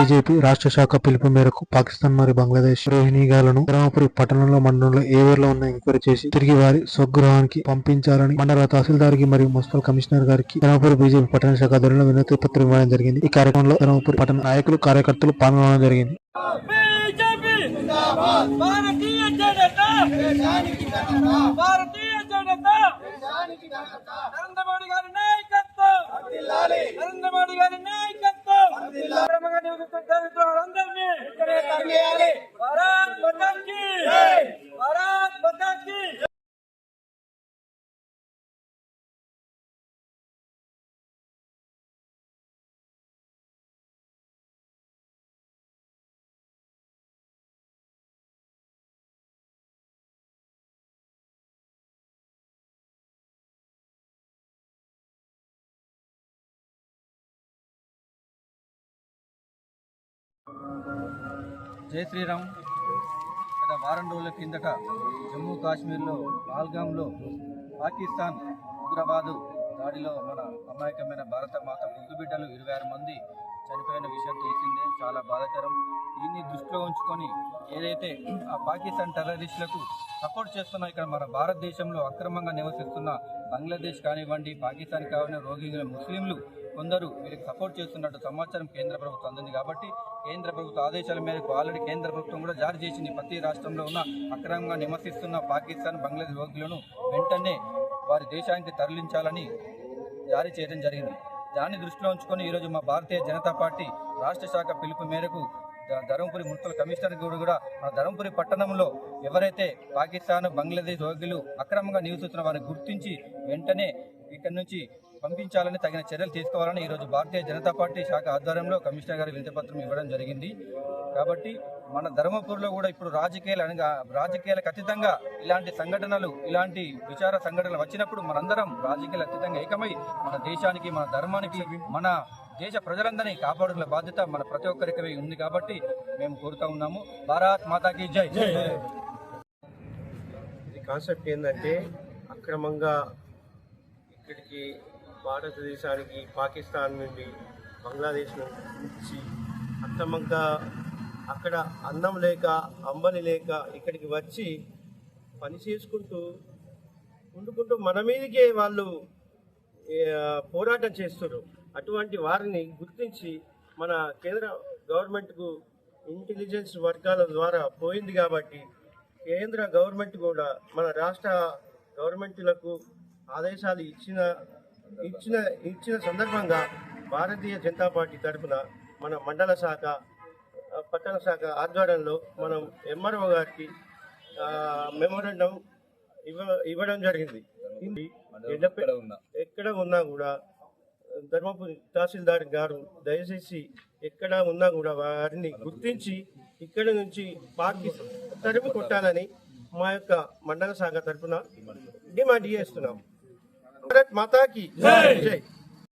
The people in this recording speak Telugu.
బీజేపీ రాష్ట్ర శాఖ పిలుపు మేరకు పాకిస్తాన్ మరియు బంగ్లాదేశ్ రోహింగ్యాలను ధర్మపురి పట్టణంలో మండలంలో ఏ ఊర్లో ఉన్న ఎంక్వైరీ చేసి తిరిగి వారి స్వగృహానికి పంపించాలని మండల తహసీల్దార్ కి మరియు మున్సిపల్ కమిషనర్ గారికి ధర్మపురి బీజేపీ పట్టణ శాఖ ఆధ్వర్యంలో వినతి పత్రం ఇవ్వడం జరిగింది. ఈ కార్యక్రమంలో ధర్మపురి పట్టణ నాయకులు కార్యకర్తలు పాల్గొనడం జరిగింది. జై శ్రీరామ్. గత వారం రోజుల కిందట జమ్మూ కాశ్మీర్లో పహల్గామ్లో పాకిస్తాన్ ఉగ్రవాదు దాడిలో మన అమాయకమైన భారత మాత ముద్దు బిడ్డలు 26 మంది చనిపోయిన విషయం తెలిసిందే. చాలా బాధాకరం. దీన్ని దృష్టిలో ఉంచుకొని ఏదైతే ఆ పాకిస్తాన్ టెర్రరిస్టులకు సపోర్ట్ చేస్తున్న ఇక్కడ మన భారతదేశంలో అక్రమంగా నివసిస్తున్న బంగ్లాదేశ్ కానివ్వండి, పాకిస్తాన్ కానివ్వండి, రోహింగ్యా ముస్లింలు కొందరు వీరికి సపోర్ట్ చేస్తున్నట్టు సమాచారం కేంద్ర ప్రభుత్వం అందింది. కాబట్టి కేంద్ర ప్రభుత్వ ఆదేశాల మేరకు ఆల్రెడీ కేంద్ర ప్రభుత్వం కూడా జారీ చేసింది. ప్రతి రాష్ట్రంలో ఉన్న అక్రమంగా నివసిస్తున్న పాకిస్తాన్, బంగ్లాదేశ్ రోగులను వెంటనే వారి దేశానికి తరలించాలని జారీ చేయడం జరిగింది. దాన్ని దృష్టిలో ఉంచుకొని ఈరోజు మా భారతీయ జనతా పార్టీ రాష్ట్ర శాఖ పిలుపు మేరకు ధర్మపురి మున్సిపల్ కమిషనర్ కూడా మన ధర్మపురి పట్టణంలో ఎవరైతే పాకిస్తాన్, బంగ్లాదేశ్ రోగులు అక్రమంగా నివసిస్తున్న వారిని గుర్తించి వెంటనే ఇక్కడి నుంచి పంపించాలని తగిన చర్యలు తీసుకోవాలని ఈరోజు భారతీయ జనతా పార్టీ శాఖ ఆధ్వర్యంలో కమిషనర్ గారి వినతిపత్రం ఇవ్వడం జరిగింది. కాబట్టి మన ధర్మపురిలో కూడా ఇప్పుడు రాజకీయాలకు అతీతంగా ఇలాంటి సంఘటనలు, ఇలాంటి విచార సంఘటనలు వచ్చినప్పుడు మనందరం రాజకీయాలకు అతీతంగా ఏకమై మన దేశానికి, మన ధర్మానికి, మన దేశ ప్రజలందరినీ కాపాడుకునే బాధ్యత మన ప్రతి ఒక్కరికి ఉంది. కాబట్టి మేము కోరుతా ఉన్నాము. భారత్ మాతాకి జై. ఇది కాన్సెప్ట్ ఏంటంటే అక్రమంగా ఇక్కడికి భారతదేశానికి పాకిస్తాన్ నుండి, బంగ్లాదేశ్ నుంచి అక్రమంగా అక్కడ అన్నం లేక, అంబలి లేక ఇక్కడికి వచ్చి పని చేసుకుంటూ వండుకుంటూ మన మీదకే వాళ్ళు పోరాటం చేస్తారు. అటువంటి వారిని గుర్తించి మన కేంద్ర గవర్నమెంట్కు ఇంటెలిజెన్స్ వర్గాల ద్వారా పోయింది. కాబట్టి కేంద్ర గవర్నమెంట్ కూడా మన రాష్ట్ర గవర్నమెంట్లకు ఆదేశాలు ఇచ్చిన సందర్భంగా భారతీయ జనతా పార్టీ తరఫున మన మండల శాఖ, పట్టణ శాఖ ఆధ్వర్యంలో మనం ఎంఆర్ఓ గారికి మెమోరాండం ఇవ్వడం జరిగింది. ఎక్కడ ఉన్నా కూడా ధర్మపురి తహసీల్దార్ గారు దయచేసి ఎక్కడ ఉన్నా కూడా వారిని గుర్తించి ఇక్కడి నుంచి తరిమి కొట్టాలని మా యొక్క మండల శాఖ తరఫున డిమాండ్ చేస్తున్నాం. భారత్ మాతాకి జై.